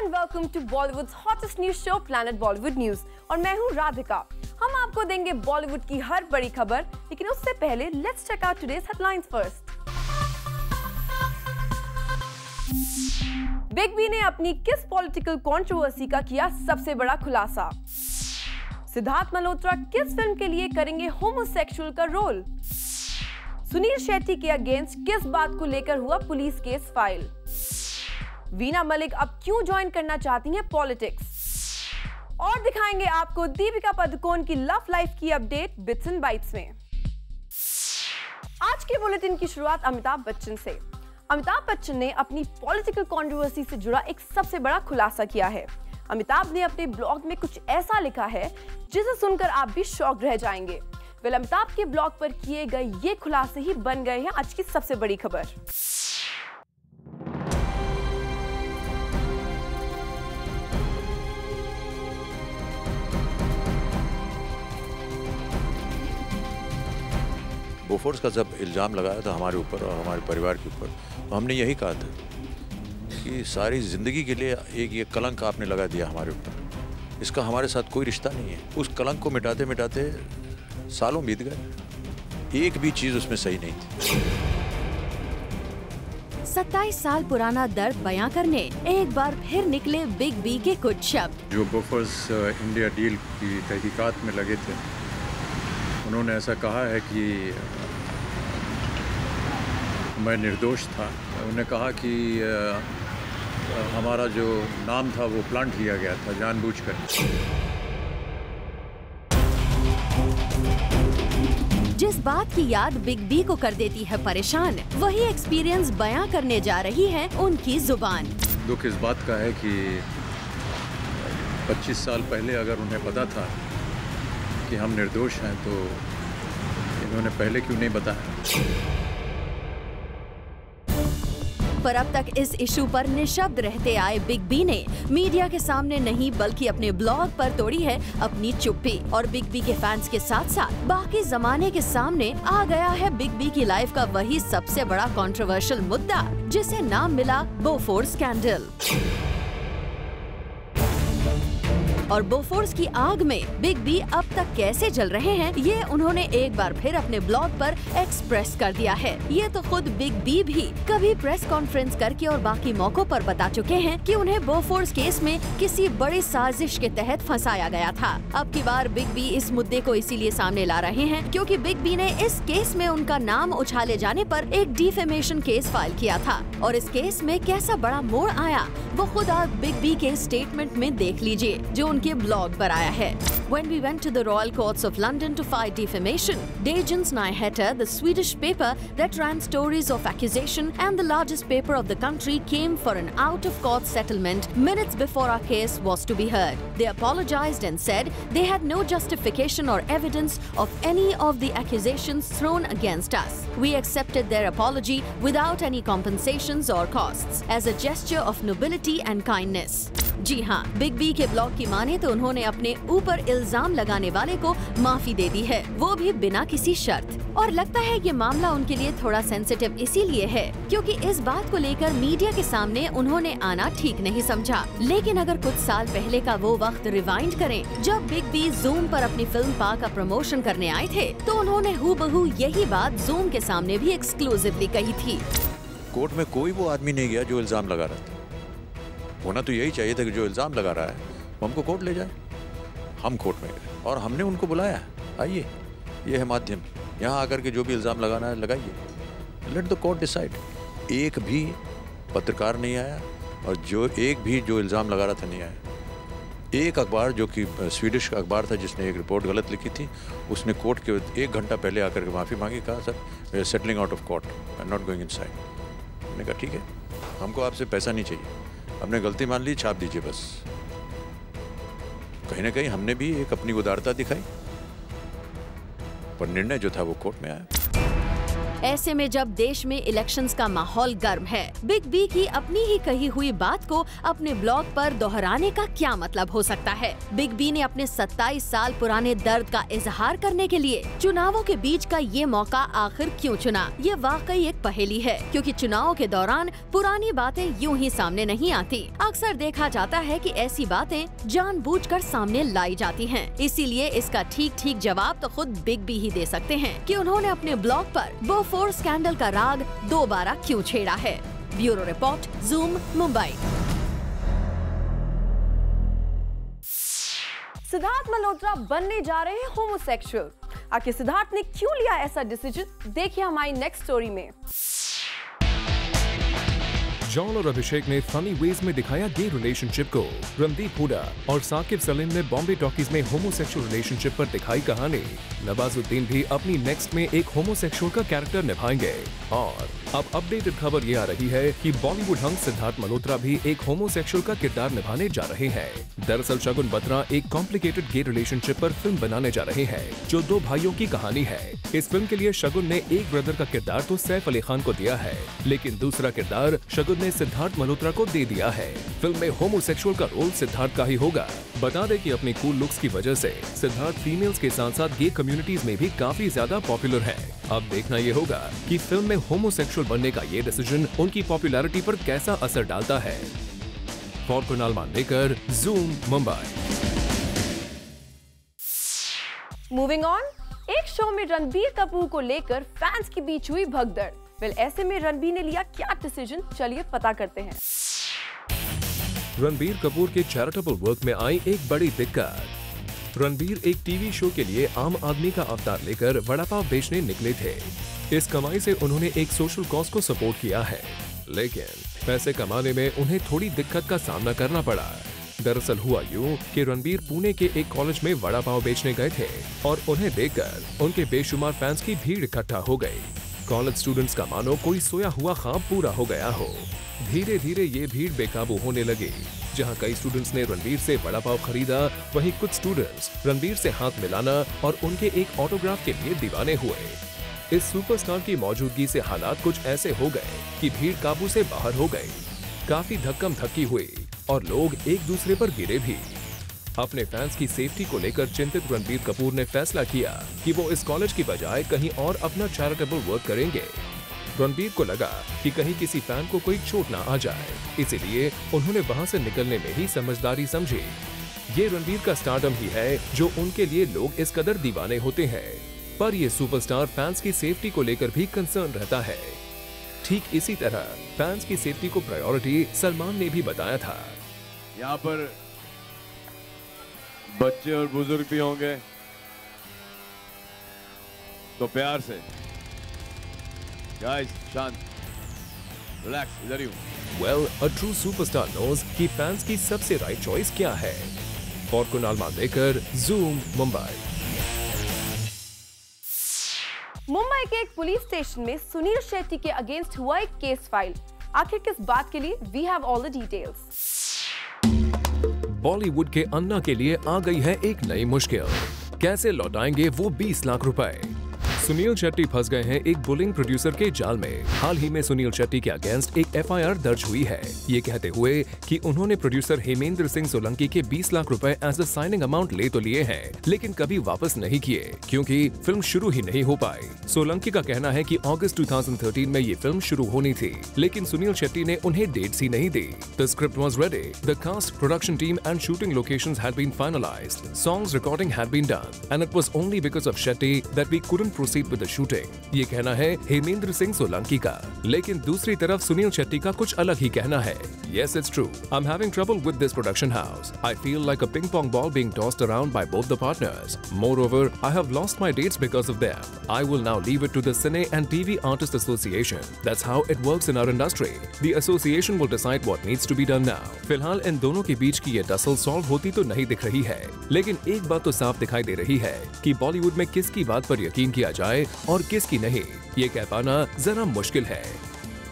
And welcome to Bollywood hottest news show planet Bollywood news और मैं हूं राधिका। हम आपको देंगे बॉलीवुड की हर बड़ी खबर, लेकिन उससे पहले let's check out today's headlines first. Big B ने अपनी किस पॉलिटिकल कंट्रोवर्सी का किया सबसे बड़ा खुलासा? सिद्धार्थ मल्होत्रा किस फिल्म के लिए करेंगे होमोसेक्सुअल का रोल? सुनील शेट्टी के अगेंस्ट किस बात को लेकर हुआ police case file? Veena Malik अब क्यों ज्वाइन करना चाहती हैं पॉलिटिक्स? और दिखाएंगे आपको दीपिका पादुकोण की लव लाइफ की अपडेट बिट्स एंड बाइट्स में। आज के बुलेटिन की शुरुआत अमिताभ बच्चन से। अमिताभ बच्चन ने अपनी पॉलिटिकल कंट्रोवर्सी से जुड़ा एक सबसे बड़ा खुलासा किया है। अमिताभ ने अपने ब्लॉग में कुछ ऐसा लिखा है जिसे सुनकर आप भी शॉक रह जाएंगे। अमिताभ के ब्लॉग पर किए गए ये खुलासे ही बन गए हैं आज की सबसे बड़ी खबर। बोफोर्स का जब इल्ज़ाम लगाया था हमारे ऊपर और हमारे परिवार के ऊपर, तो हमने यही कहा था कि सारी ज़िंदगी के लिए एक ये कलंक आपने लगा दिया हमारे ऊपर। इसका हमारे साथ कोई रिश्ता नहीं है। उस कलंक को मिटाते मिटाते सालों बीत गए, एक भी चीज़ उसमें सही नहीं थी। 27 साल पुराना दर्द बयां करने एक बार फिर निकले बिग बी के कुछ शब्द। जो बोफोर्स इंडिया डील की तहकीकात में लगे थे, उन्होंने ऐसा कहा है कि मैं निर्दोष था। उन्होंने कहा कि हमारा जो नाम था वो प्लांट लिया गया था जानबूझकर। जिस बात की याद बिग बी को कर देती है परेशान, वही एक्सपीरियंस बयां करने जा रही है उनकी जुबान। दुख इस बात का है कि 25 साल पहले अगर उन्हें पता था कि हम निर्दोष हैं तो इन्होंने पहले क्यों नहीं बताया। पर अब तक इस इशू पर निशब्द रहते आए बिग बी ने मीडिया के सामने नहीं बल्कि अपने ब्लॉग पर तोड़ी है अपनी चुप्पी। और बिग बी के फैंस के साथ साथ बाकी जमाने के सामने आ गया है बिग बी की लाइफ का वही सबसे बड़ा कंट्रोवर्शियल मुद्दा, जिसे नाम मिला बोफोर्स स्कैंडल। और बोफोर्स की आग में बिग बी अब तक कैसे जल रहे हैं, ये उन्होंने एक बार फिर अपने ब्लॉग पर एक्सप्रेस कर दिया है। ये तो खुद बिग बी भी कभी प्रेस कॉन्फ्रेंस करके और बाकी मौकों पर बता चुके हैं कि उन्हें बोफोर्स केस में किसी बड़ी साजिश के तहत फंसाया गया था। अब की बार बिग बी इस मुद्दे को इसीलिए सामने ला रहे हैं क्योंकि बिग बी ने इस केस में उनका नाम उछाले जाने पर एक डिफेमेशन केस फाइल किया था। और इस केस में कैसा बड़ा मोड़ आया वो खुद आप बिग बी के स्टेटमेंट में देख लीजिए जो उनके ब्लॉग पर आया है। When we went to the Royal Courts of London to fight defamation, Dagens Nyheter, the Swedish paper that ran stories of accusation and the largest paper of the country, came for an out-of-court settlement minutes before our case was to be heard. They apologized and said they had no justification or evidence of any of the accusations thrown against us. We accepted their apology without any compensations or costs as a gesture of nobility and kindness. जी हाँ, big B के blog की माने तो उन्होंने अपने ऊपर इल्जाम लगाने वाले को माफी दे दी है, वो भी बिना किसी शर्त। और लगता है ये मामला उनके लिए थोड़ा सेंसिटिव इसीलिए है क्योंकि इस बात को लेकर मीडिया के सामने उन्होंने आना ठीक नहीं समझा। लेकिन अगर कुछ साल पहले का वो वक्त रिवाइंड करें जब बिग बी जूम पर अपनी फिल्म पा का प्रमोशन करने आए थे, तो उन्होंने हूबहू यही बात जूम के सामने भी एक्सक्लूसिवली कही थी। कोर्ट में कोई वो आदमी नहीं गया जो इल्ज़ाम लगा रहा था। होना तो यही चाहिए था कि जो इल्ज़ाम लगा रहा है वो हमको कोर्ट ले जाए। हम कोर्ट में गए और हमने उनको बुलाया, आइए ये है माध्यम, यहाँ आकर के जो भी इल्ज़ाम लगाना है लगाइए, लेट द कोर्ट डिसाइड। एक भी पत्रकार नहीं आया और जो इल्ज़ाम लगा रहा था नहीं आया। एक अखबार जो कि स्वीडिश का अखबार था जिसने एक रिपोर्ट गलत लिखी थी, उसने कोर्ट के 1 घंटा पहले आकर के माफ़ी मांगी, कहा sir we are settling out of court, I am not going inside. मैंने कहा ठीक है, हमको आपसे पैसा नहीं चाहिए, हमने गलती मान ली, छाप दीजिए बस। कहीं ना कहीं हमने भी एक अपनी उदारता दिखाई, पर निर्णय जो था वो कोर्ट में आया। ऐसे में जब देश में इलेक्शंस का माहौल गर्म है, बिग बी की अपनी ही कही हुई बात को अपने ब्लॉग पर दोहराने का क्या मतलब हो सकता है? बिग बी ने अपने 27 साल पुराने दर्द का इजहार करने के लिए चुनावों के बीच का ये मौका आखिर क्यों चुना? ये वाकई एक पहेली है, क्योंकि चुनावों के दौरान पुरानी बातें यूं ही सामने नहीं आती। अक्सर देखा जाता है कि ऐसी बातें जानबूझकर सामने लाई जाती हैं। इसीलिए इसका ठीक जवाब तो खुद बिग बी ही दे सकते हैं कि उन्होंने अपने ब्लॉग पर बोफोर्स स्कैंडल का राग दोबारा क्यों छेड़ा है। Bureau report, zoom, Mumbai. Siddharth Malhotra बनने जा रहे हैं होमोसेक्सुअल। आखिर सिद्धार्थ ने क्यों लिया ऐसा डिसीजन, देखिए हमारी नेक्स्ट स्टोरी में। जॉन और अभिषेक ने फनी वेज में दिखाया गे रिलेशनशिप को। रणदीप हुडा और साकिब सलीम ने बॉम्बे टॉकीज में होमोसेक्सुअल रिलेशनशिप पर दिखाई कहानी। नवाजुद्दीन भी अपनी नेक्स्ट में एक होमोसेक्सुअल का कैरेक्टर निभाएंगे। और अब अपडेटेड खबर ये आ रही है कि बॉलीवुड हंक सिद्धार्थ मल्होत्रा भी एक होमोसेक्सुअल का किरदार निभाने जा रहे हैं। दरअसल शगुन बत्रा एक कॉम्प्लिकेटेड गे रिलेशनशिप पर फिल्म बनाने जा रहे हैं, जो दो भाइयों की कहानी है। इस फिल्म के लिए शगुन ने एक ब्रदर का किरदार तो सैफ अली खान को दिया है, लेकिन दूसरा किरदार शगुन ने सिद्धार्थ मल्होत्रा को दे दिया है। फिल्म में होमोसेक्सुअल का रोल सिद्धार्थ का ही होगा। बता दें कि अपनी कूल लुक्स की वजह से सिद्धार्थ फीमेल्स के साथ साथ गे कम्युनिटीज में भी काफी ज्यादा पॉपुलर है। अब देखना ये होगा कि फिल्म में होमोसेक्सुअल बनने का ये डिसीजन उनकी पॉपुलैरिटी पर कैसा असर डालता है। For Kunal Mandekar, zoom, Mumbai. Moving on, एक शो में रणबीर कपूर को लेकर फैंस के बीच हुई भगदड़। वेल, ऐसे में रणबीर ने लिया क्या डिसीजन, चलिए पता करते हैं। रणबीर कपूर के चैरिटेबल वर्क में आई एक बड़ी दिक्कत। रणबीर एक टीवी शो के लिए आम आदमी का अवतार लेकर वड़ा पाव बेचने निकले थे। इस कमाई से उन्होंने एक सोशल कॉज को सपोर्ट किया है, लेकिन पैसे कमाने में उन्हें थोड़ी दिक्कत का सामना करना पड़ा। दरअसल हुआ यूं कि रणबीर पुणे के एक कॉलेज में वड़ा पाव बेचने गए थे और उन्हें देखकर उनके बेशुमार फैंस की भीड़ इकट्ठा हो गई। कॉलेज स्टूडेंट्स का मानो कोई सोया हुआ ख्वाब पूरा हो गया हो। धीरे धीरे ये भीड़ बेकाबू होने लगी। जहां कई स्टूडेंट्स ने रणबीर से वड़ा पाव खरीदा, वहीं कुछ स्टूडेंट्स रणबीर से हाथ मिलाना और उनके एक ऑटोग्राफ के लिए दीवाने हुए। इस सुपरस्टार की मौजूदगी से हालात कुछ ऐसे हो गए कि भीड़ काबू से बाहर हो गई। काफी धक्कम धक्की हुई और लोग एक दूसरे पर गिरे भी। अपने फैंस की सेफ्टी को लेकर चिंतित रणबीर कपूर ने फैसला किया कि वो इस कॉलेज की बजाय कहीं और अपना चैरिटेबल वर्क करेंगे। रणबीर को लगा कि कहीं किसी फैन को कोई चोट ना आ जाए, इसीलिए उन्होंने वहां से निकलने में ही समझदारी समझी। ये रणबीर का स्टारडम ही है जो उनके लिए लोग इस कदर दीवाने होते हैं। पर ये सुपरस्टार फैंस की सेफ्टी को लेकर भी कंसर्न रहता है। ठीक इसी तरह फैंस की सेफ्टी को प्रायोरिटी सलमान ने भी बताया था। यहाँ पर बच्चे और बुजुर्ग भी होंगे, तो प्यार से गाइस, शांत, रिलैक्स, इधर ही हूं। Well, a true superstar knows कि फैंस की सबसे राइट चॉइस क्या है। For Kunal Mandekar, zoom, Mumbai. मुंबई के एक पुलिस स्टेशन में सुनील शेट्टी के अगेंस्ट हुआ एक केस फाइल। आखिर किस बात के लिए? We have all the details. Bollywood के अन्ना के लिए आ गई है एक नई मुश्किल। कैसे लौटाएंगे वो 20 लाख रुपए? सुनील शेट्टी फंस गए हैं एक बुलिंग प्रोड्यूसर के जाल में। हाल ही में सुनील शेट्टी के अगेंस्ट एक FIR दर्ज हुई है, ये कहते हुए कि उन्होंने प्रोड्यूसर हेमेंद्र सिंह सोलंकी के 20 लाख रुपए एज अ साइनिंग अमाउंट ले तो लिए हैं, लेकिन कभी वापस नहीं किए क्योंकि फिल्म शुरू ही नहीं हो पाई। सोलंकी का कहना है कि अगस्त 2013 में ये फिल्म शुरू होनी थी, लेकिन सुनील शेट्टी ने उन्हें डेट्स ही नहीं दी। The script was ready, the cast, production team and shooting locations had been finalised, songs recording had been done and it was only because of Shetty that we couldn't proceed with the shooting। ये कहना है हेमेंद्र सिंह सोलंकी का, लेकिन दूसरी तरफ सुनील शेट्टी का कुछ अलग ही कहना है। Yes, it's true. I'm having trouble with this production house. I feel like a ping pong ball being tossed around by both the partners. Moreover, I have lost my dates because of them. I will now leave it to the Cine and TV Artist Association. That's how it works in our industry. The association will decide what needs to be done now. फिलहाल इन दोनों के बीच की ये tussle solve होती तो नहीं दिख रही है, लेकिन एक बात तो साफ दिखाई दे रही है कि बॉलीवुड में किसकी बात पर यकीन किया जाए और किसकी नहीं, ये कह पाना जरा मुश्किल है।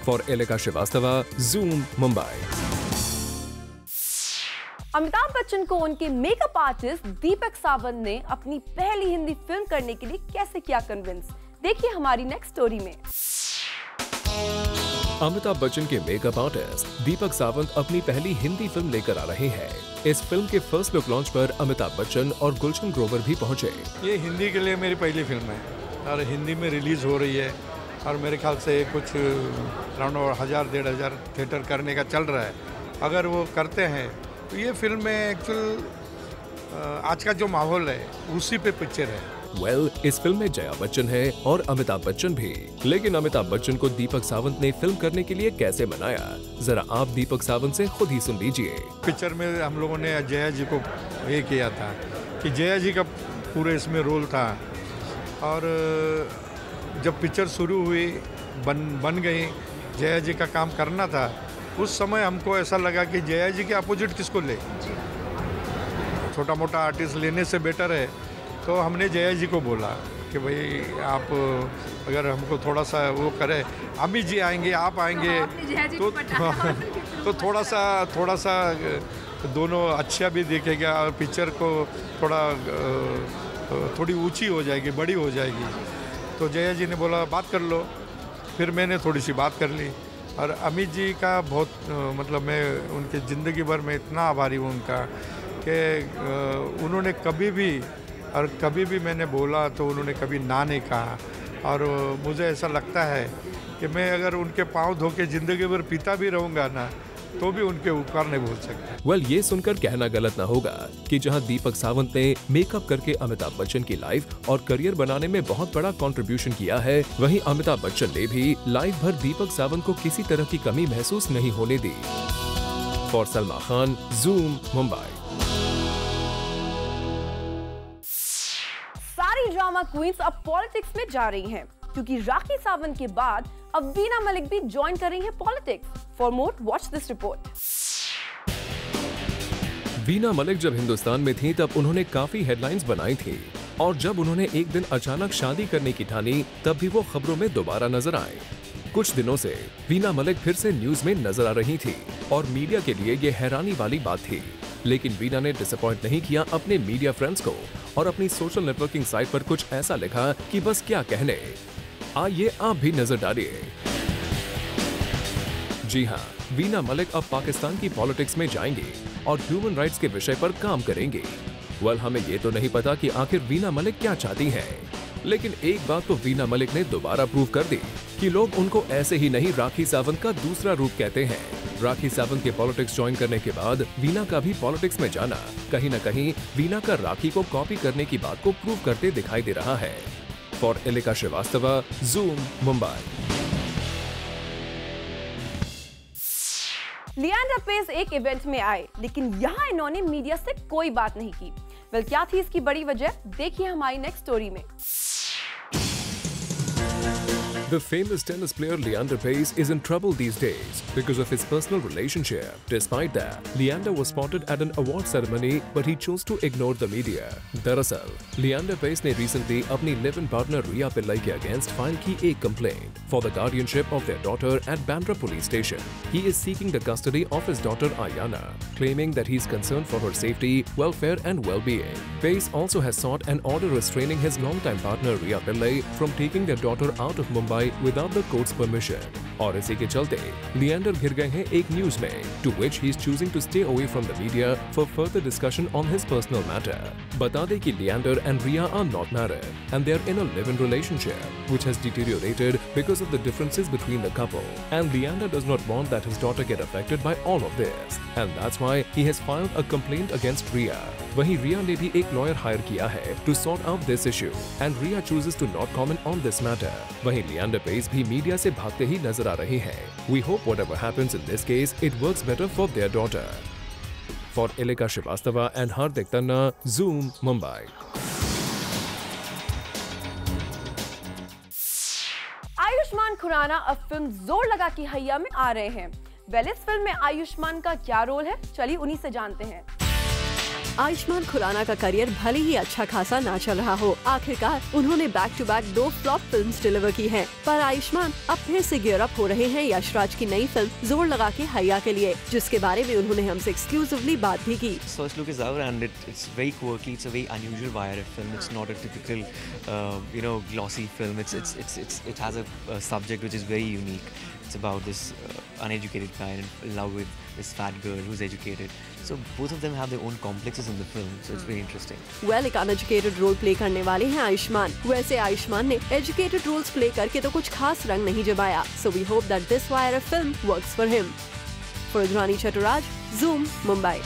For Aleka Srivastava, Zoom, Mumbai. अमिताभ बच्चन को उनके मेकअप आर्टिस्ट दीपक सावंत ने अपनी पहली हिंदी फिल्म करने के लिए कैसे किया कन्विंस, देखिए हमारी नेक्स्ट स्टोरी में। अमिताभ बच्चन के मेकअप आर्टिस्ट दीपक सावंत अपनी पहली हिंदी फिल्म लेकर आ रहे हैं। इस फिल्म के फर्स्ट लुक लॉन्च पर अमिताभ बच्चन और गुलशन ग्रोवर भी पहुंचे। ये हिंदी के लिए मेरी पहली फिल्म है और हिंदी में रिलीज हो रही है और मेरे ख्याल से कुछ अराउंड 1000-1500 थिएटर करने का चल रहा है। अगर वो करते हैं तो ये फिल्म में एक्चुअल आज का जो माहौल है उसी पे पिक्चर है। इस फिल्म में जया बच्चन है और अमिताभ बच्चन भी। लेकिन अमिताभ बच्चन को दीपक सावंत ने फिल्म करने के लिए कैसे मनाया, जरा आप दीपक सावंत से खुद ही सुन लीजिए। पिक्चर में हम लोगों ने जया जी को ये किया था कि जया जी का पूरे इसमें रोल था और जब पिक्चर शुरू हुई बन गई, जया जी का काम करना था। उस समय हमको ऐसा लगा कि जया जी के अपोजिट किसको ले, छोटा मोटा आर्टिस्ट लेने से बेटर है। तो हमने जया जी को बोला कि भाई आप अगर हमको थोड़ा सा वो करें, अमित जी आएंगे, आप आएंगे तो थोड़ा सा दोनों अच्छा भी दिखेगा और पिक्चर को थोड़ी ऊंची हो जाएगी, बड़ी हो जाएगी। तो जया जी ने बोला बात कर लो। फिर मैंने थोड़ी सी बात कर ली और अमित जी का बहुत मतलब मैं उनकी ज़िंदगी भर में इतना आभारी हूँ उनका कि उन्होंने कभी भी मैंने बोला तो उन्होंने कभी ना नहीं कहा। और मुझे ऐसा लगता है कि मैं अगर उनके पाँव धो के ज़िंदगी भर पीता भी रहूँगा ना तो भी उनके उपकार नहीं भूल सकता। ये सुनकर कहना गलत ना होगा कि जहां दीपक सावंत ने मेकअप करके अमिताभ बच्चन की लाइफ और करियर बनाने में बहुत बड़ा कंट्रीब्यूशन किया है, वहीं अमिताभ बच्चन ने भी लाइफ भर दीपक सावंत को किसी तरह की कमी महसूस नहीं होने दी। For Salma Khan, Zoom, Mumbai. सारी ड्रामा क्वींस अब पॉलिटिक्स में जा रही हैं, क्योंकि राखी सावंत के बाद अब वीना मलिक भी ज्वाइन कर रही हैं politics. For more watch this report. Veena Malik जब हिंदुस्तान में थी तब उन्होंने काफी हेडलाइंस बनाई थी और जब उन्होंने एक दिन अचानक शादी करने की ठानी तब भी वो खबरों में दोबारा नजर आए। कुछ दिनों से वीना मलिक फिर से न्यूज में नजर आ रही थी और मीडिया के लिए ये हैरानी वाली बात थी। लेकिन वीना ने डिसअपॉइंट नहीं किया अपने मीडिया फ्रेंड्स को और अपनी सोशल नेटवर्किंग साइट पर कुछ ऐसा लिखा कि बस क्या कहने। आइए आप भी नजर डालिए। जी हाँ, वीना मलिक अब पाकिस्तान की पॉलिटिक्स में जाएंगी और ह्यूमन राइट्स के विषय पर काम करेंगी। हमें ये तो नहीं पता कि आखिर वीना मलिक क्या चाहती हैं, लेकिन एक बात तो वीना मलिक ने दोबारा प्रूव कर दी कि लोग उनको ऐसे ही नहीं राखी सावंत का दूसरा रूप कहते हैं। राखी सावंत के पॉलिटिक्स ज्वाइन करने के बाद वीना का भी पॉलिटिक्स में जाना कहीं न कहीं वीना का राखी को कॉपी करने की बात को प्रूव करते दिखाई दे रहा है। For Elika Srivastava, Zoom, Mumbai. लियांडर पेस एक इवेंट में आए, लेकिन यहाँ इन्होंने मीडिया से कोई बात नहीं की। क्या थी इसकी बड़ी वजह, देखिए हमारी नेक्स्ट स्टोरी में। The famous tennis player Leander Paes is in trouble these days because of his personal relationship. Despite that, Leander was spotted at an award ceremony, but he chose to ignore the media. दरअसल, Leander Paes ने recently अपनी live-in partner Rhea Pillai के against file की एक complaint for the guardianship of their daughter at Bandra police station. He is seeking the custody of his daughter Ayana, claiming that he is concerned for her safety, welfare, and well-being. Paes also has sought an order restraining his longtime partner Rhea Pillai from taking their daughter out of Mumbai without the court's permission. और इसी के चलते लियांडर घिर गए हैं एक news में, to which he is choosing to stay away from the media for further discussion on his personal matter. बता दें कि Leander and Rhea are not married and they are in a live-in relationship which has deteriorated because of the differences between the couple. And Leander does not want that his daughter get affected by all of this, and that's why he has filed a complaint against Rhea. वहीं रिया ने भी एक lawyer hire किया है to sort out this issue, and Rhea chooses to not comment on this matter. वहीं Leander pace भी media से भागते ही नजर आ रहे हैं. We hope whatever happens in this case, it works better for their daughter. For Elika Shrivastava and Hardik Tanna, Zoom, Mumbai. Ayushman Khurana अब film जोर लगा की हैया में आ रहे हैं। इस फिल्म में आयुष्मान का क्या रोल है, चलिए उन्हीं से जानते हैं। आयुष्मान खुराना का करियर भले ही अच्छा खासा ना चल रहा हो, आखिरकार उन्होंने back to back 2 flop films deliver की हैं। पर आयुष्मान अब फिर से गियर अप हो रहे हैं यश राज की नई फिल्म जोर लगा के हैया के लिए, जिसके बारे में उन्होंने हमसे एक्सक्लूसिवली बात भी की। First look is out and it's very quirky. It's a very unusual YRF film. It's not a typical, glossy film. It has a subject which is very unique. It's about this uneducated guy in love with this fat girl who's educated. So both of them have their own complexes in the film. So it's very interesting. Well, एक uneducated role play करने वाले हैं आयुष्मान। वैसे आयुष्मान ने educated roles play करके तो कुछ खास रंग नहीं जमाया। So we hope that this YRF film works for him. For Rani Chaturaj, Zoom, Mumbai.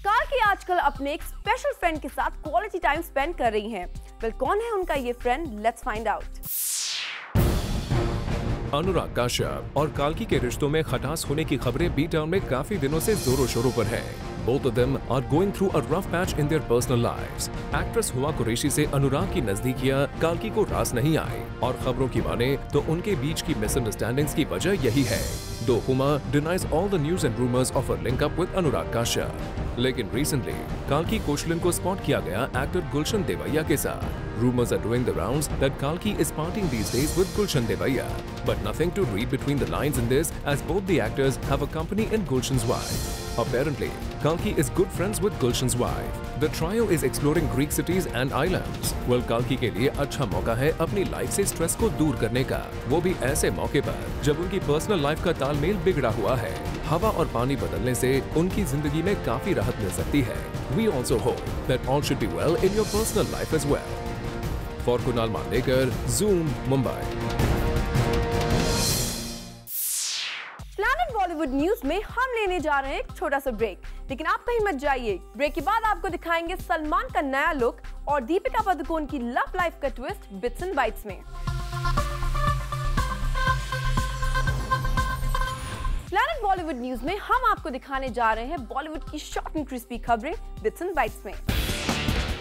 Karki आजकल अपने एक स्पेशल फ्रेंड के साथ क्वालिटी टाइम स्पेंड कर रही हैं। वेल, कौन है उनका ये friend? Let's find out. Anurag Kashyap और काल्की के रिश्तों में खटास होने की खबरें बी टाउन में काफी दिनों से जोरों शोरों पर हैं। Both of them are going through a rough patch in their personal lives. Actress Huma Qureshi से अनुराग की नजदीकियां काल्की को रास नहीं आई और खबरों की माने तो उनके बीच की मिसअंडरस्टैंडिंग्स की वजह यही है। दो Huma denies all the news and rumors of her link up with Anurag Kashyap, लेकिन recently काल्की कौशलन को स्पॉट किया गया एक्टर गुलशन देवैया के साथ। Rumors are doing the rounds that Kalki is partying these days with Gulshan Devaya, but nothing to read between the lines in this, as both the actors have a company in Gulshan's wife. Apparently, Kalki is good friends with Gulshan's wife. The trio is exploring Greek cities and islands. Well, Kalki के लिए अच्छा मौका है अपनी life से stress को दूर करने का, वो भी ऐसे मौके पर जब उनकी पर्सनल लाइफ का तालमेल बिगड़ा हुआ है। हवा और पानी बदलने से उनकी जिंदगी में काफी राहत मिल सकती है। We also hope that all should be well in your personal life as well. For Kunal Mandekar, Zoom, Mumbai. Planet Bollywood news में हम लेने जा रहे हैं एक छोटा सा ब्रेक, लेकिन आप कहीं मत जाइए। ब्रेक के बाद आपको दिखाएंगे सलमान का नया लुक और दीपिका पादुकोण की लव लाइफ का ट्विस्ट बिट्स एंड बाइट्स में। प्लैनेट बॉलीवुड न्यूज में हम आपको दिखाने जा रहे हैं बॉलीवुड की शॉर्ट एंड क्रिस्पी खबरें बिट्स एंड बाइट्स में।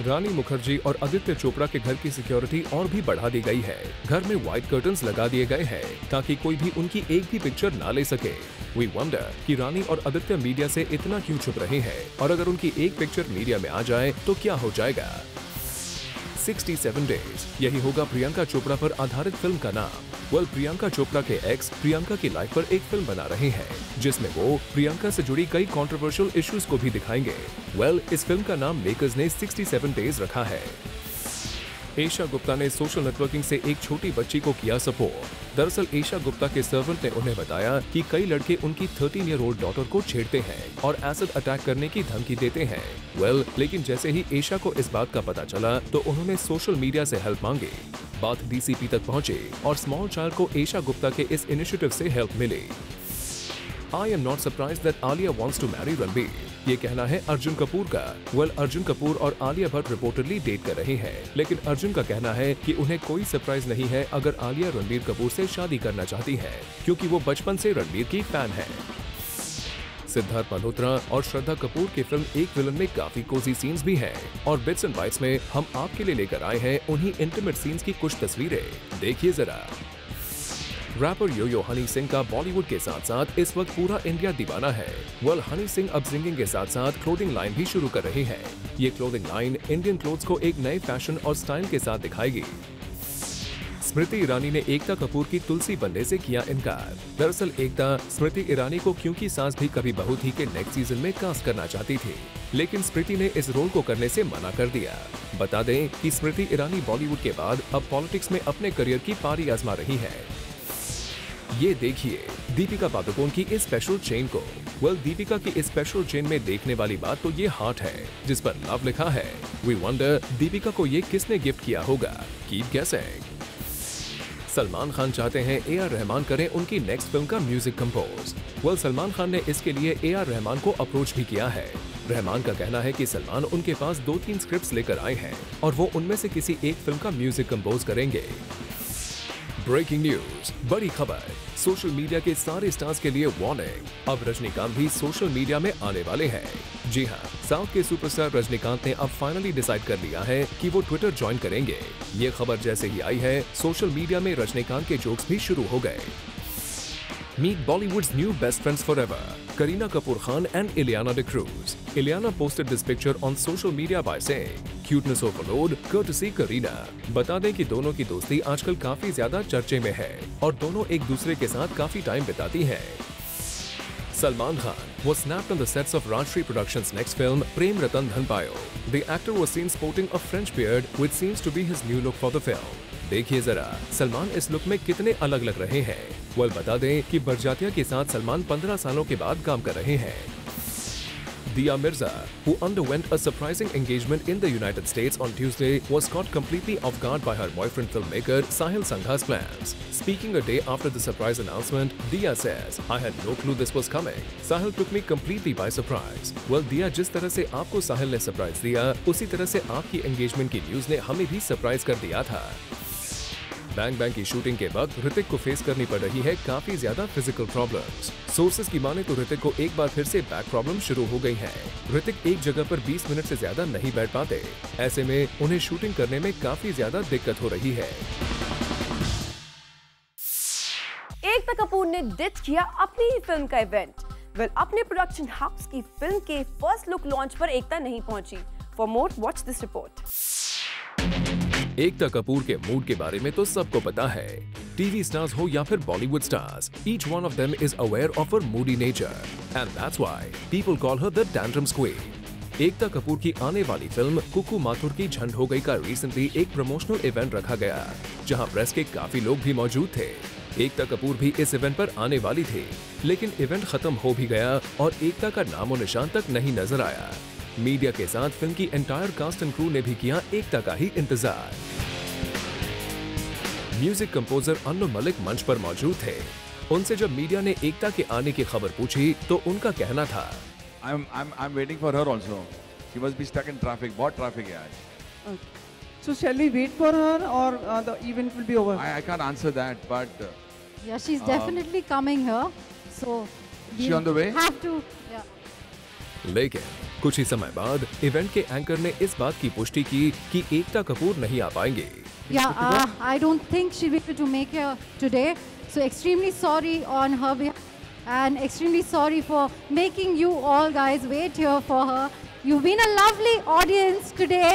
रानी मुखर्जी और आदित्य चोपड़ा के घर की सिक्योरिटी और भी बढ़ा दी गई है। घर में व्हाइट कर्टन्स लगा दिए गए हैं ताकि कोई भी उनकी एक भी पिक्चर ना ले सके। वी वंडर कि रानी और आदित्य मीडिया से इतना क्यों छुप रहे हैं और अगर उनकी एक पिक्चर मीडिया में आ जाए तो क्या हो जाएगा। 67 डेज, यही होगा प्रियंका चोपड़ा पर आधारित फिल्म का नाम। वेल, प्रियंका चोपड़ा के एक्स प्रियंका की लाइफ पर एक फिल्म बना रहे हैं जिसमें वो प्रियंका से जुड़ी कई कंट्रोवर्शियल इश्यूज को भी दिखाएंगे। वेल, इस फिल्म का नाम मेकर्स ने 67 डेज रखा है। ईशा गुप्ता ने सोशल नेटवर्किंग से एक छोटी बच्ची को किया सपोर्ट। दरअसल ईशा गुप्ता के सर्वेंट ने उन्हें बताया कि कई लड़के उनकी 13-year-old डॉटर को छेड़ते हैं और एसिड अटैक करने की धमकी देते हैं। वेल, लेकिन जैसे ही ईशा को इस बात का पता चला तो उन्होंने सोशल मीडिया से हेल्प मांगी। बात डीसीपी तक पहुंचे और स्मॉल चाइल्ड को ईशा गुप्ता के इस इनिशिएटिव से हेल्प मिली। I am not surprised that Alia wants to marry Ranbir. ये कहना है अर्जुन कपूर का। वेल, अर्जुन कपूर और आलिया भट्ट रिपोर्टेडली डेट कर रहे हैं, लेकिन अर्जुन का कहना है कि उन्हें कोई सरप्राइज नहीं है अगर आलिया रणबीर कपूर से शादी करना चाहती है, क्योंकि वो बचपन से रणबीर की फैन है। सिद्धार्थ मल्होत्रा और श्रद्धा कपूर की फिल्म एक विलन में काफी कोजी सीन्स भी हैं और बिट्स एंड बाइट्स में हम आपके लिए लेकर आए हैं उन्हीं इंटीमेट सीन्स की कुछ तस्वीरें। देखिए जरा। रैपर यो यो हनी सिंह का बॉलीवुड के साथ साथ इस वक्त पूरा इंडिया दीवाना है। वेल, हनी सिंह अब सिंगिंग के साथ साथ क्लोथिंग लाइन भी शुरू कर रहे हैं। ये क्लोथिंग लाइन इंडियन क्लोथ्स को एक नए फैशन और स्टाइल के साथ दिखाएगी। स्मृति ईरानी ने एकता कपूर की तुलसी बनने से किया इनकार। दरअसल एकता स्मृति ईरानी को क्योंकि सास भी कभी बहू थी के नेक्स्ट सीजन में कास्ट करना चाहती थी, लेकिन स्मृति ने इस रोल को करने से मना कर दिया। बता दें कि स्मृति ईरानी बॉलीवुड के बाद अब पॉलिटिक्स में अपने करियर की पारी आजमा रही है। ये देखिए दीपिका पादुकोण की इस स्पेशल चेन को। वेल, दीपिका की इस स्पेशल चेन में देखने वाली बात तो ये हार्ट है जिस पर लव लिखा है। वी वंडर दीपिका को ये किसने गिफ्ट किया होगा। कीप गेसिंग। सलमान खान चाहते हैं AR रहमान करें उनकी नेक्स्ट फिल्म का music compose. Well, Salman Khan ने इसके लिए AR रहमान को अप्रोच भी किया है। रहमान का कहना है कि सलमान उनके पास 2-3 स्क्रिप्ट्स लेकर आए हैं और वो उनमें से किसी एक फिल्म का म्यूजिक कंपोज करेंगे। ब्रेकिंग न्यूज, बड़ी खबर। सोशल मीडिया के सारे स्टार्स के लिए वार्निंग, अब रजनीकांत भी सोशल मीडिया में आने वाले हैं। जी हां, साउथ के सुपरस्टार रजनीकांत ने अब फाइनली डिसाइड कर लिया है कि वो ट्विटर ज्वाइन करेंगे। ये खबर जैसे ही आई है, सोशल मीडिया में रजनीकांत के जोक्स भी शुरू हो गए। Meet Bollywood's new best friends forever, Kareena Kapoor Khan and Ileana D'Cruz. Ileana posted this picture on social media by saying, "Cuteness overload, courtesy Kareena." बता दें कि दोनों की दोस्ती आजकल काफी ज्यादा चर्चे में है और दोनों एक दूसरे के साथ काफी टाइम बिताती हैं। Salman Khan was snapped on the sets of Rajshri Productions' next film, Prem Ratan Dhan Payo. The actor was seen sporting a French beard, which seems to be his new look for the film. देखिए जरा सलमान इस look में कितने अलग लग रहे हैं। Well बता दें कि बरजातिया के साथ सलमान 15 सालों के बाद काम कर रहे हैं। Dia Mirza, who underwent a surprising engagement in the United States on Tuesday, was caught completely off guard by her boyfriend filmmaker Sahil Sangha's plans. Speaking a day after the surprise announcement, Dia says, "I had no clue this was coming. Sahil took me completely by surprise." Well, Dia, जिस तरह से आपको साहिल ने surprise दिया, उसी तरह से आपकी एंगेजमेंट की न्यूज ने हमें भी सरप्राइज कर दिया था। बैंग बैंग की शूटिंग के वक्त ऋतिक को फेस करनी पड़ रही है काफी ज्यादा फिजिकल प्रॉब्लम्स। सोर्सेज की माने तो ऋतिक को एक बार फिर से बैक प्रॉब्लम शुरू हो गई है। ऋतिक एक जगह पर 20 मिनट से ज्यादा नहीं बैठ पाते। ऐसे में उन्हें शूटिंग करने में काफी ज्यादा दिक्कत हो रही है। एकता कपूर ने डिच किया अपनी ही फिल्म का इवेंट। वेल, अपने प्रोडक्शन हाउस की फिल्म के फर्स्ट लुक लॉन्च पर एकता नहीं पहुंची। For more watch this report. Ekta Kapoor के मूड के बारे में तो सबको पता है। टीवी स्टार्स हो या फिर Bollywood stars, each one of them is aware of her moody nature, and that's why people call her the tantrum queen. Ekta Kapoor की आने वाली फिल्म कुकू माथुर की झंड हो गई का रिसेंटली एक प्रमोशनल इवेंट रखा गया, जहां प्रेस के काफी लोग भी मौजूद थे। एकता कपूर भी इस इवेंट पर आने वाली थी, लेकिन इवेंट खत्म हो भी गया और एकता का नामो निशान तक नहीं नजर आया। मीडिया के साथ फिल्म की एंटायर कास्ट एंड क्रू ने भी किया एकता का ही इंतजार। म्यूजिक कंपोजर अन्नु मलिक मंच पर मौजूद थे। उनसे जब मीडिया ने एकता के आने की खबर पूछी तो उनका कहना था, I'm waiting for her also. She must be stuck in traffic. बहुत traffic है आज. So shall we wait for her or the event will be over? I can't answer that, but yeah, she's definitely coming here. So she on the way? Have to. Yeah. लेकिन कुछ ही समय बाद event के anchor ने इस बात की पुष्टि की कि एकता कपूर नहीं आ पाएंगे। Yeah, I don't think she'll be able to make it today. So extremely sorry on her behalf and extremely sorry for making you all guys wait here for her. You've been a lovely audience today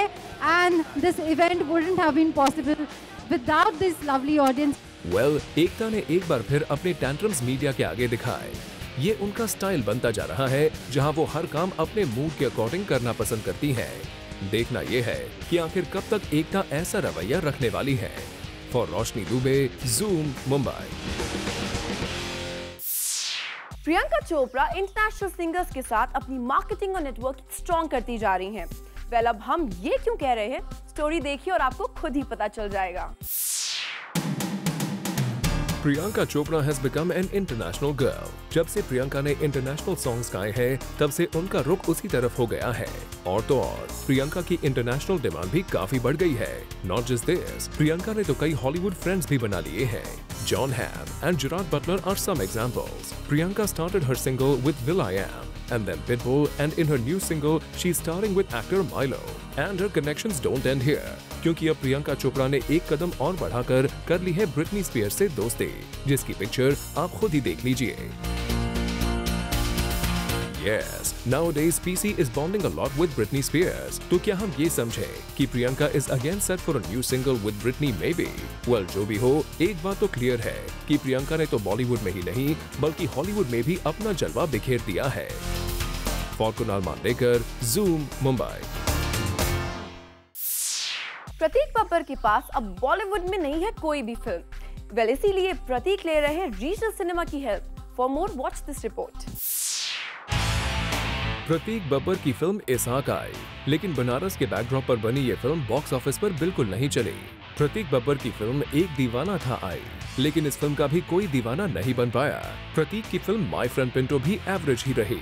and this event wouldn't have been possible without this lovely audience. Well, एकता ने एक बार फिर अपने tantrums media के आगे दिखाए। ये उनका style बनता जा रहा है, जहां वो हर काम अपने मूड के अकॉर्डिंग करना पसंद करती हैं। देखना ये है कि आखिर कब तक एकता ऐसा रवैया रखने वाली है। For Roshni Dubey, zoom, Mumbai. Priyanka Chopra international singers के साथ अपनी मार्केटिंग और नेटवर्किंग स्ट्रॉन्ग करती जा रही हैं। वेल, अब हम ये क्यों कह रहे हैं, स्टोरी देखिए और आपको खुद ही पता चल जाएगा। Priyanka Chopra has become an international girl. जब से प्रियंका ने इंटरनेशनल सॉन्ग्स गाए हैं, तब से उनका रुख उसी तरफ हो गया है। और तो और प्रियंका की इंटरनेशनल डिमांड भी काफी बढ़ गई है। Not just this, प्रियंका ने तो कई हॉलीवुड फ्रेंड्स भी बना लिए हैं। John Hamm and Gerard Butler are some examples. Priyanka started her single with Will I Am, and then Pitbull, and in her new single, she's starring with actor Milo. And her connections don't end here, क्योंकि अब प्रियंका चोपड़ा ने एक कदम और बढ़ाकर कर ली है Britney Spears से दोस्ती, जिसकी पिक्चर आप खुद ही देख लीजिए। Yes, nowadays PC is bonding a lot with Britney Spears. तो क्या हम ये समझें कि Priyanka is again set for a new single with Britney maybe? Well, जो भी हो, एक बात तो क्लियर है कि प्रियंका ने तो बॉलीवुड में ही नहीं बल्कि हॉलीवुड में भी अपना जलवा बिखेर दिया है। For Kunal Mandekar, zoom, Mumbai. प्रतीक बब्बर के पास अब बॉलीवुड में नहीं है कोई भी फिल्म। वेल, इसीलिए प्रतीक ले रहे हैं रीजनल सिनेमा की help. For more watch this report. Prateek Babbar की फिल्म इसहाक आई, लेकिन बनारस के बैकड्रॉप पर बनी ये फिल्म बॉक्स ऑफिस पर बिल्कुल नहीं चली। प्रतीक बब्बर की फिल्म एक दीवाना था आई, लेकिन इस फिल्म का भी कोई दीवाना नहीं बन पाया। प्रतीक की फिल्म माय फ्रेंड पिंटो भी एवरेज ही रही।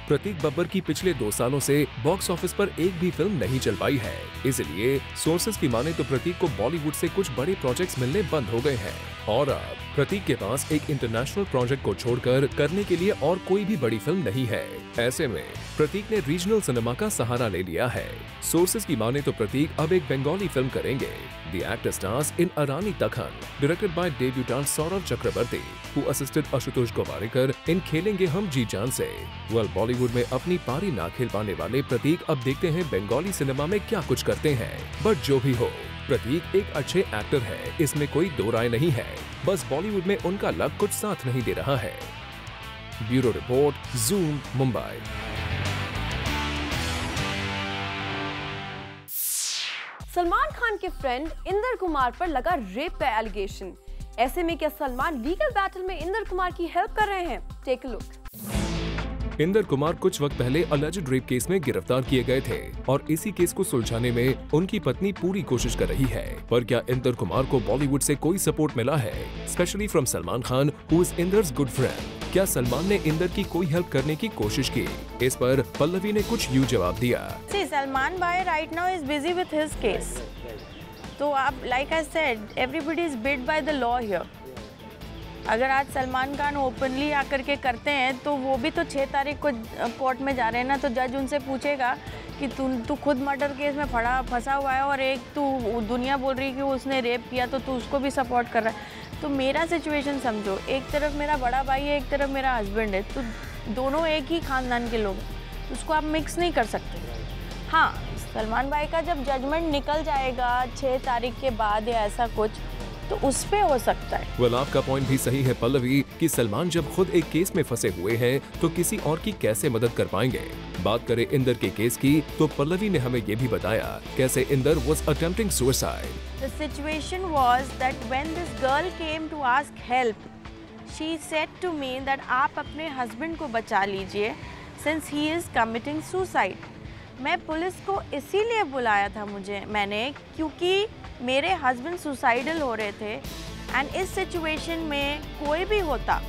प्रतीक बब्बर की पिछले 2 सालों से बॉक्स ऑफिस पर एक भी फिल्म नहीं चल पाई है। इसलिए सोर्सेज की माने तो प्रतीक को बॉलीवुड से कुछ बड़े प्रोजेक्ट्स मिलने बंद हो गए हैं और अब प्रतीक के पास एक इंटरनेशनल प्रोजेक्ट को छोड़कर करने के लिए और कोई भी बड़ी फिल्म नहीं है। ऐसे में प्रतीक ने रीजनल सिनेमा का सहारा ले लिया है। सोर्सेज की माने तो प्रतीक अब एक बंगाली फिल्म करेंगे। The actor stars in Arani Takhan, directed by debutant Saurav Chakrabarti, who assisted Ashutosh Gowarikar in खेलेंगे हम जी जान से। बॉलीवुड में अपनी पारी ना खेल पाने वाले प्रतीक अब देखते हैं बंगाली सिनेमा में क्या कुछ करते हैं। बट जो भी हो, प्रतीक एक अच्छे एक्टर है, इसमें कोई दो राय नहीं है। बस बॉलीवुड में उनका लक कुछ साथ नहीं दे रहा है। Bureau report, Zoom, Mumbai. Salman Khan के फ्रेंड इंदर कुमार पर लगा रेप का एलिगेशन। ऐसे में क्या सलमान लीगल बैटल में इंदर कुमार की हेल्प कर रहे हैं? Take a look. Inder Kumar कुछ वक्त पहले अलेज्ड रेप केस में गिरफ्तार किए गए थे और इसी केस को सुलझाने में उनकी पत्नी पूरी कोशिश कर रही है। पर क्या इंदर कुमार को बॉलीवुड से कोई सपोर्ट मिला है, specially from Salman Khan, who is Inder's good friend? क्या सलमान ने इंदर की कोई हेल्प करने की कोशिश की? इस पर पल्लवी ने कुछ यूं जवाब दिया। सलमान भाई right now is busy with his case, तो आप like I said everybody is bid by the law here. अगर आज सलमान खान ओपनली आकर के करते हैं तो वो भी तो 6 तारीख को कोर्ट में जा रहे हैं ना, तो जज उनसे पूछेगा कि तू खुद मर्डर केस में फंसा हुआ है और एक तू दुनिया बोल रही है कि उसने रेप किया, तो तू उसको भी सपोर्ट कर रहा है। तो मेरा सिचुएशन समझो, एक तरफ मेरा बड़ा भाई है, एक तरफ मेरा हस्बैंड है, तो दोनों एक ही खानदान के लोग हैं, तो उसको आप मिक्स नहीं कर सकते। हाँ, सलमान भाई का जब जजमेंट निकल जाएगा 6 तारीख के बाद या ऐसा कुछ, तो उस पे हो सकता है। आपका पॉइंट भी सही है पल्लवी कि सलमान जब खुद एक केस में फंसे हुए हैं तो किसी और की कैसे मदद कर पाएंगे। बात करें इंदर के केस की तो पल्लवी ने हमें ये भी बताया कैसे Inder was attempting suicide. The situation was that when this girl came to ask help, she said to me that आप अपने हस्बैंड को बचा लीजिए since he is committing suicide. मैं पुलिस को इसीलिए बुलाया था मैंने क्योंकि मेरे हस्बैंड सुसाइडल हो रहे थे एंड इस सिचुएशन में कोई भी होता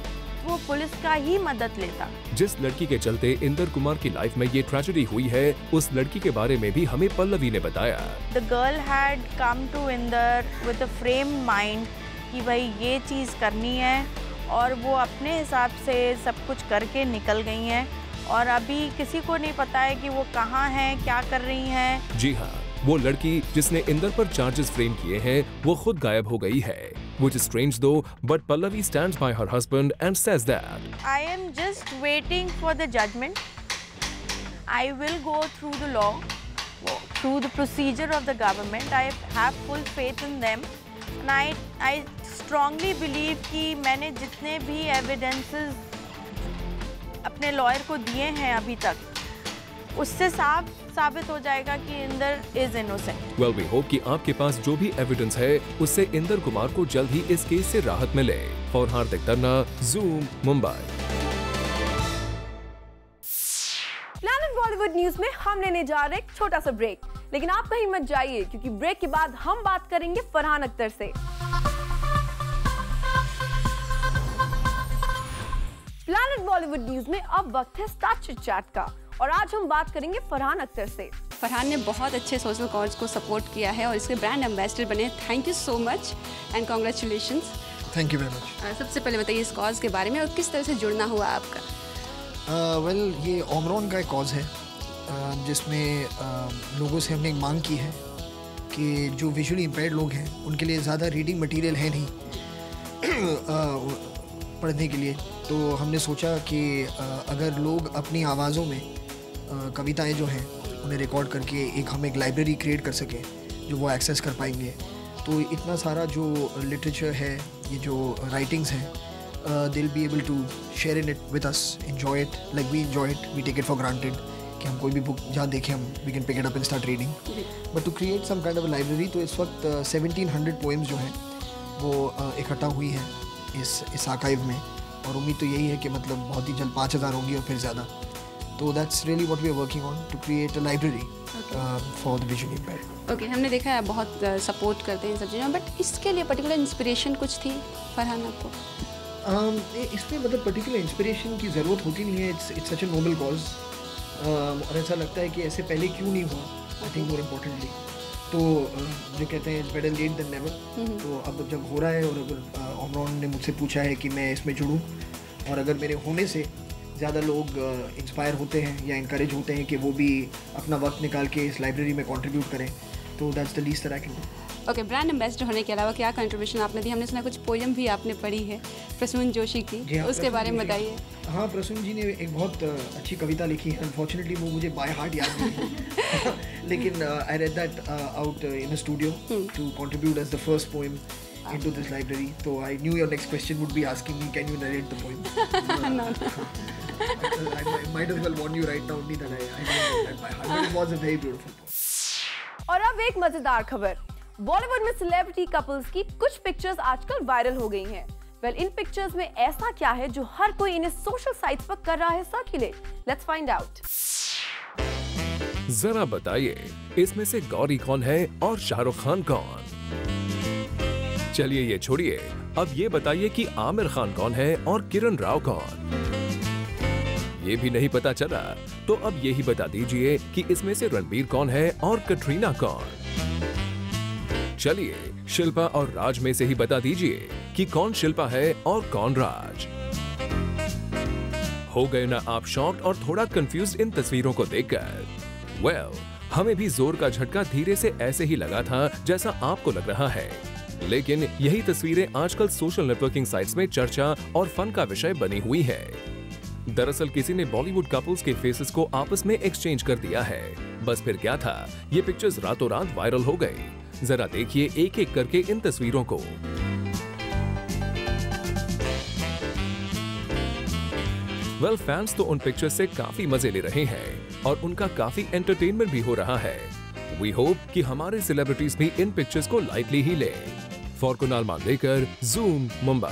वो पुलिस का ही मदद लेता। जिस लड़की के चलते इंदर कुमार की लाइफ में ये ट्रेजेडी हुई है, उस लड़की के बारे में भी हमें पल्लवी ने बताया। The girl had come to Inder with a frame mind कि भाई ये चीज़ करनी है और वो अपने हिसाब से सब कुछ करके निकल गई हैं और अभी किसी को नहीं पता है कि वो कहाँ हैं, क्या कर रही हैं। जी हाँ, वो लड़की जिसने इंदर पर चार्जेस फ्रेम किए हैं वो खुद गायब हो गई है। Which is strange though, but Pallavi stands by her husband and says that I am just waiting for the judgment. I will go through the law, through the procedure of the government. I have full faith in them, and I strongly believe कि मैंने जितने भी evidences अपने lawyer को दिए हैं अभी तक, उससे साबित हो जाएगा कि Inder is innocent. Well, we hope कि आपके पास जो भी एविडेंस है उससे इंदर कुमार को जल्द ही इस केस से राहत मिले। For Hardik Tanna, Zoom, Mumbai. Planet Bollywood news में हम लेने जा रहे एक छोटा सा ब्रेक, लेकिन आप कहीं मत जाइए क्योंकि ब्रेक के बाद हम बात करेंगे फरहान अख्तर से। प्लैनेट बॉलीवुड न्यूज में अब वक्त है स्टार चिट चैट का और आज हम बात करेंगे फरहान अख्तर से। फरहान ने बहुत अच्छे सोशल कॉज को सपोर्ट किया है और इसके ब्रांड एम्बेसडर बने। Thank you so much and congratulations. Thank you very much. सबसे पहले बताइए इस कॉज के बारे में और किस तरह से जुड़ना हुआ आपका। वेल ये ओमरॉन का एक कॉज है जिसमें लोगों से हमने एक मांग की है कि जो विजुअली इम्पेयर्ड लोग हैं उनके लिए ज़्यादा रीडिंग मटेरियल है नहीं पढ़ने के लिए, तो हमने सोचा कि अगर लोग अपनी आवाज़ों में कविताएं जो हैं उन्हें रिकॉर्ड करके हम एक लाइब्रेरी क्रिएट कर सकें जो वो एक्सेस कर पाएंगे। तो इतना सारा जो लिटरेचर है, ये जो राइटिंग्स हैं, they will be able to share in it with us, enjoy it like we enjoy it, we take it for granted कि हम कोई भी बुक जहाँ देखें हम we can pick it up and start reading, but to create some kind of library. तो इस वक्त 1700 पोएम्स जो हैं वो इकट्ठा हुई हैं इस आर्काइव में और उम्मीद तो यही है कि मतलब बहुत ही जल्द 5000 होंगी और फिर ज़्यादा। तो that's really what we are working on to create a library for the visually impaired. Okay, हमने देखा है बहुत सपोर्ट करते हैं इन सब चीज़ों में, बट इसके लिए पर्टिकुलर इंस्पिरेशन कुछ थी फरहान आपको? इसमें मतलब पर्टिकुलर इंस्पिरेशन की ज़रूरत होती नहीं है. It's such a noble cause. और ऐसा लगता है कि ऐसे पहले क्यों नहीं हुआ. आई थिंक मोर इम्पोर्टेंटली तो जो कहते हैं it's better late than never. तो अब जब हो रहा है और अगर ओमरॉन ने मुझसे पूछा है कि मैं इसमें जुड़ूं और अगर मेरे होने से ज़्यादा लोग इंस्पायर होते हैं या इनकरेज होते हैं कि वो भी अपना वक्त निकाल के इस लाइब्रेरी में कंट्रीब्यूट करें, तो that's the least that I can do. Okay, brand ambassador होने के अलावा क्या कंट्रीब्यूशन आपने दी? हमने सुना कुछ पोएम भी आपने पढ़ी है प्रसून जोशी की, उसके बारे में बताइए. हाँ, प्रसून जी ने एक बहुत अच्छी कविता लिखी है. अनफॉर्चुनेटली वो मुझे बाय हार्ट याद नहीं है लेकिन I read that out in a studio to contribute as the first poem into this library. So I knew your next question would be asking me, can you narrate the poem? No. I might as well warn you right now only that I know that by heart. But it was a very beautiful poem. और अब एक मजेदार खबर. बॉलीवुड में celebrity couples की कुछ pictures आजकल viral हो गई हैं. वेल, इन पिक्चर्स में ऐसा क्या है जो हर कोई इन्हें सोशल साइट्स पर कर रहा है सर्कुलेट? Let's find out. जरा बताइए, इसमें से गौरी कौन है और शाहरुख खान कौन? चलिए ये छोड़िए, अब ये बताइए कि आमिर खान कौन है और किरण राव कौन? ये भी नहीं पता चला तो अब ये ही बता दीजिए कि इसमें से रणबीर कौन है और कटरीना कौन? चलिए शिल्पा और राज में से ही बता दीजिए कि कौन शिल्पा है और कौन राज. हो गए ना आप शॉक्ड और थोड़ा कंफ्यूज्ड इन तस्वीरों को देखकर? वेल, हमें भी जोर का झटका धीरे से ऐसे ही लगा था जैसा आपको लग रहा है. लेकिन यही तस्वीरें आजकल सोशल नेटवर्किंग साइट्स में चर्चा और फन का विषय बनी हुई है. दरअसल किसी ने बॉलीवुड कपल्स के फेसेस को आपस में एक्सचेंज कर दिया है. बस फिर क्या था, ये पिक्चर्स रातों रात वायरल हो गई. जरा देखिए एक एक करके इन तस्वीरों को. वेल, फैंस तो उन पिक्चर्स से काफी मजे ले रहे हैं और उनका काफी एंटरटेनमेंट भी हो रहा है. वी होप कि हमारे सेलिब्रिटीज भी इन पिक्चर्स को लाइटली ही लें. For Kunal Mandekar, Zoom, Mumbai.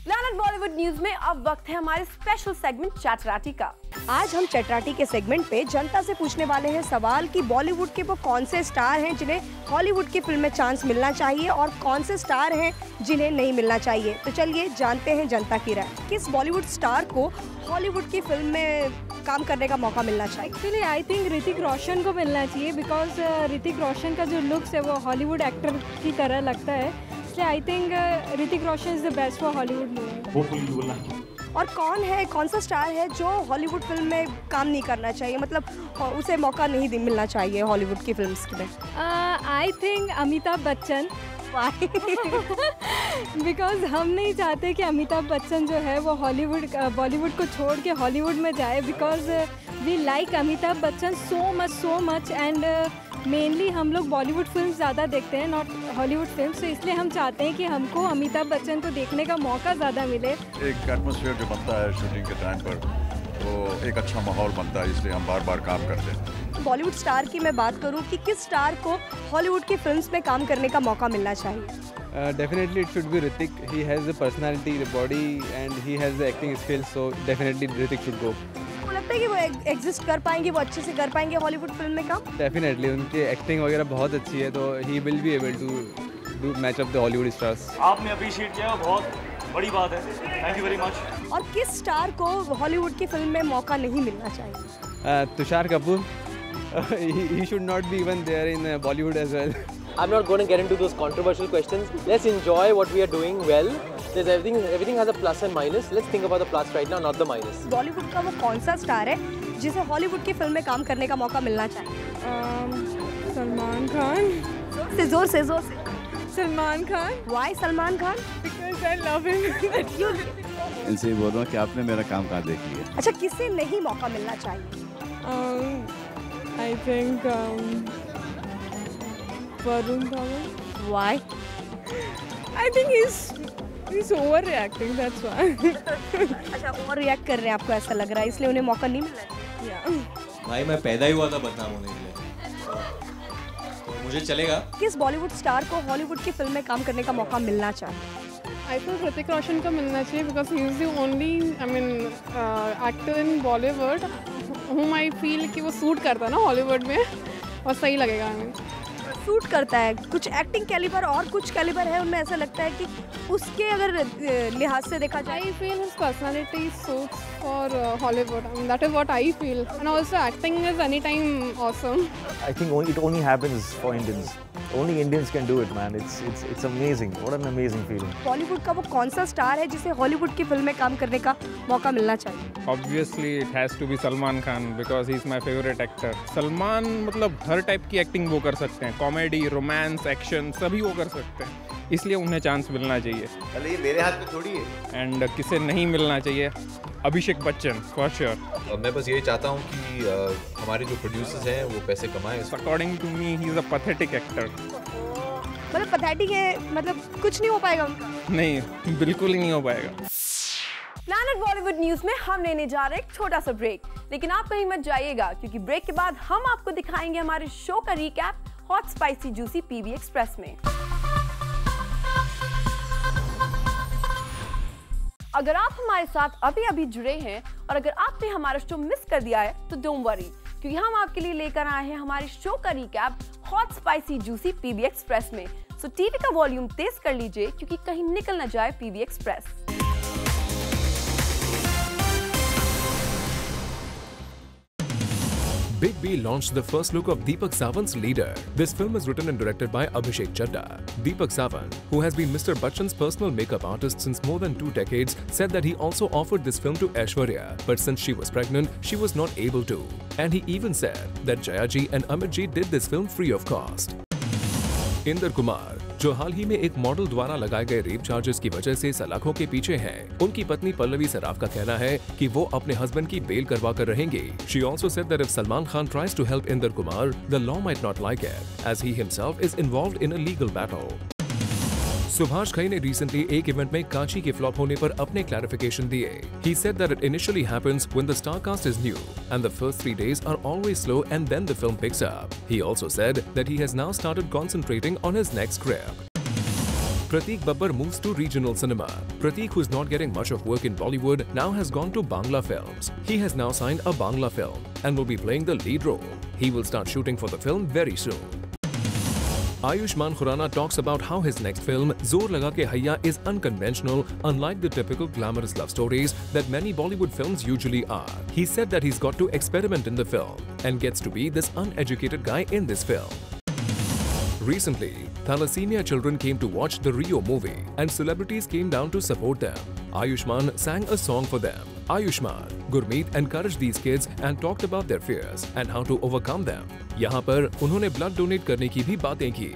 Planet Bollywood news में अब वक्त है हमारे स्पेशल सेगमेंट चैटराटी का. आज हम चैटराटी के सेगमेंट पे जनता से पूछने वाले हैं सवाल कि बॉलीवुड के वो कौन से स्टार हैं जिन्हें हॉलीवुड की फिल्म में चांस मिलना चाहिए और कौन से स्टार हैं जिन्हें नहीं मिलना चाहिए. तो चलिए जानते हैं जनता की राय. किस बॉलीवुड स्टार को हॉलीवुड की फिल्म में काम करने का मौका मिलना चाहिए? Actually I think Hrithik Roshan को मिलना चाहिए बिकॉज ऋतिक रोशन का जो लुक्स है वो हॉलीवुड एक्टर की तरह लगता है. इसलिए I think Hrithik Roshan is the best for Hollywood movie. और कौन सा स्टार है जो हॉलीवुड फिल्म में काम नहीं करना चाहिए, मतलब उसे मौका नहीं मिलना चाहिए हॉलीवुड की फिल्म्स में? I think Amitabh Bachchan. Because हम नहीं चाहते कि अमिताभ बच्चन जो है वो बॉलीवुड को छोड़ के हॉलीवुड में जाए. Because we like Amitabh Bachchan so much and mainly हम लोग बॉलीवुड फिल्म ज़्यादा देखते हैं, नॉट हॉलीवुड फिल्म. तो इसलिए हम चाहते हैं कि हमको अमिताभ बच्चन को देखने का मौका ज़्यादा मिले. एक एटमॉस्फेयर जो बनता है शूटिंग के टाइम पर, वो एक अच्छा माहौल बनता है, इसलिए हम बार बार काम करते हैं. बॉलीवुड स्टार की मैं बात करूं कि किस स्टार को हॉलीवुड की फिल्म्स में काम करने का मौका मिलना चाहिए? Definitely it should be Hrithik. He has the personality, the body and he has the acting skills, so definitely Hrithik should go. आपको लगता है कि वो एग्जिस्ट कर पाएंगे, वो अच्छे से कर पाएंगे हॉलीवुड फिल्म में काम? Definitely, उनकी एक्टिंग वगैरह बहुत अच्छी है, तो he will be able to do match up the Hollywood stars. आपने अप्रिशिएट किया, बहुत बड़ी बात है. Thank you very much. और किस स्टार को हॉलीवुड की फिल्म में मौका नहीं मिलना चाहिए? Tushar Kapoor. He should not be even there in Bollywood as well. I'm not going to get into those controversial questions. Let's enjoy what we are doing well. There's everything has a plus and minus. Let's think about the plus right now, not the minus. Bollywood का वो कौन सा star है जिसे Hollywood की film में काम करने का मौका मिलना चाहिए? सलमान खान. जोर से. Salman Khan. Why Salman Khan? Because I love him. इनसे बोल रहा हूँ कि आपने मेरा काम कहाँ देख लिया. अच्छा, किसे नहीं मौका मिलना चाहिए? I think Varun Dhawan. Why? I think he's overreacting. That's why. अच्छा, overreact कर रहे हैं, आपको ऐसा लग रहा है, इसलिए उन्हें मौका नहीं मिल रहा है? भाई मैं पैदा ही हुआ था बदनाम होने के लिए, तो मुझे चलेगा. किस बॉलीवुड स्टार को हॉलीवुड की फिल्म में काम करने का मौका मिलना चाहिए? I think ऋतिक रोशन को मिलना चाहिए because he is the only actor in Bollywood whom I feel कि वो सूट करता है ना हॉलीवुड में और सही लगेगा हमें. सूट करता है? कुछ एक्टिंग कैलिबर और कुछ कैलिबर है उनमें, ऐसा लगता है कि उसके अगर लिहाज से देखा जाए? I feel his personality suits for Hollywood. I mean, that is what I feel. And also acting is anytime awesome. I think it only happens for Indians. Only Indians can do it, man. It's amazing. What an amazing feeling. Bollywood का वो कौन सा star है जिसे Hollywood की film में काम करने का मौका मिलना चाहिए? Obviously, it has to be Salman Khan because he's my favorite actor. Salman मतलब हर टाइप की एक्टिंग वो कर सकते हैं, कॉमेडी, रोमांस, एक्शन सभी वो कर सकते हैं, इसलिए उन्हें चांस मिलना चाहिए। अरे ये मेरे हाथ में थोड़ी है। एंड किसे नहीं मिलना चाहिए? Abhishek Bachchan for sure. मैं बस यही चाहता हूँ कि हमारे जो प्रोड्यूसर्स हैं वो पैसे कमाएं। According to me he is a pathetic actor. मतलब पैथेटिक है, मतलब कुछ नहीं हो पाएगा उनका? नहीं, बिल्कुल ही नहीं हो पाएगा। प्लैनेट बॉलीवुड न्यूज में हम लेने जा रहे हैं एक छोटा सा ब्रेक, लेकिन आप कहीं मत जाइएगा क्योंकि ब्रेक के बाद हम आपको दिखाएंगे हमारे शो का recap hot spicy juicy PV express में। अगर आप हमारे साथ अभी जुड़े हैं और अगर आपने हमारा शो मिस कर दिया है तो डोंट वरी, क्योंकि हम आपके लिए लेकर आए हैं हमारे शो का recap hot spicy juicy PV express में। सो टीवी का वॉल्यूम तेज कर लीजिए क्योंकि कहीं निकल न जाए PV express. Big B launched the first look of Deepak Sawant's Leader. This film is written and directed by Abhishek Chadda. Deepak Sawant, who has been Mr. Bachchan's personal makeup artist since more than 2 decades, said that he also offered this film to Aishwarya, but since she was pregnant, she was not able to. And he even said that Jayaji and Amitji did this film free of cost. Inder Kumar, जो हाल ही में एक model द्वारा लगाए गए rape charges की वजह से सलाखों के पीछे हैं, उनकी पत्नी पल्लवी सराफ का कहना है कि वो अपने हस्बैंड की बेल करवा कर रहेंगे। She also said that if Salman Khan tries to help Indar Kumar, the law might not like it, as he himself is involved in a legal battle. Subhash Ghai ने रिसेंटली एक इवेंट में कांची के flop होने पर अपने क्लैरिफिकेशन दिए। He said that it initially happens when the star cast is new and the first 3 days are always slow and then the film picks up. He also said that he has now started concentrating on his next script. Prateek Babbar moves to regional cinema. Prateek, who is not getting much of work in Bollywood, now has gone to Bangla films. He has now signed a Bangla film and will be playing the lead role. He will start shooting for the film very soon. Ayushmann Khurrana talks about how his next film, Zor Laga Ke Haiya, is unconventional, unlike the typical glamorous love stories that many Bollywood films usually are. He said that he's got to experiment in the film and gets to be this uneducated guy in this film. Recently, thalassemia children came to watch the Rio movie and celebrities came down to support them. Ayushmann sang a song for them. Ayushmann, Gurmeet encouraged these kids and talked about their fears and how to overcome them. यहाँ पर उन्होंने blood donate करने की भी बातें की।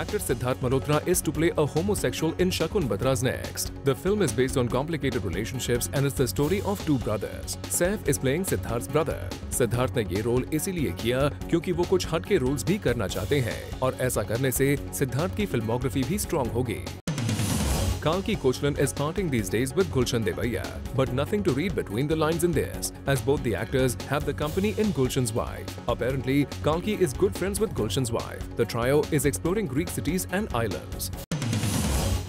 Actor Siddharth Malhotra is to play a homosexual in Shakun Batra's next. The film is based on complicated relationships and is the story of 2 brothers. Saif is playing Siddharth's brother. Siddharth ने ये role इसीलिए किया क्योंकि वो कुछ हटके roles भी करना चाहते हैं और ऐसा करने से सिद्धार्थ की फिल्मोग्राफी भी स्ट्रॉन्ग होगी। Kalki Kochlan is parting these days with Gulshan Devaiya, but nothing to read between the lines in this, as both the actors have the company in Gulshan's wife. Apparently, Kalki is good friends with Gulshan's wife. The trio is exploring Greek cities and islands.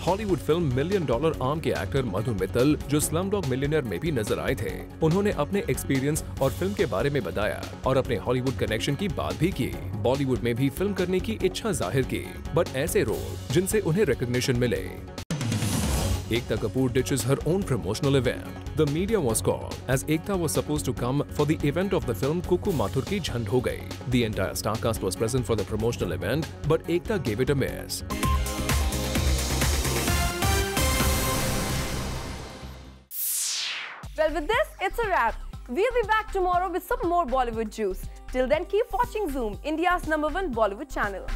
Hollywood film $1 Million arm के actor मधु मित्तल, जो Slumdog millionaire में भी नजर आए थे, उन्होंने अपने experience और फिल्म के बारे में बताया और अपने हॉलीवुड कनेक्शन की बात भी की। बॉलीवुड में भी फिल्म करने की इच्छा जाहिर की, बट ऐसे रोल जिनसे उन्हें रिकॉग्निशन मिले। Ekta Kapoor ditches her own promotional event. The media was called as Ekta was supposed to come for the event of the film Kuku Mathur Ki Jhand Ho Gayi. The entire star cast was present for the promotional event, but Ekta gave it a miss. Well, with this, it's a wrap. We'll be back tomorrow with some more Bollywood juice. Till then, keep watching Zoom, India's #1 Bollywood channel.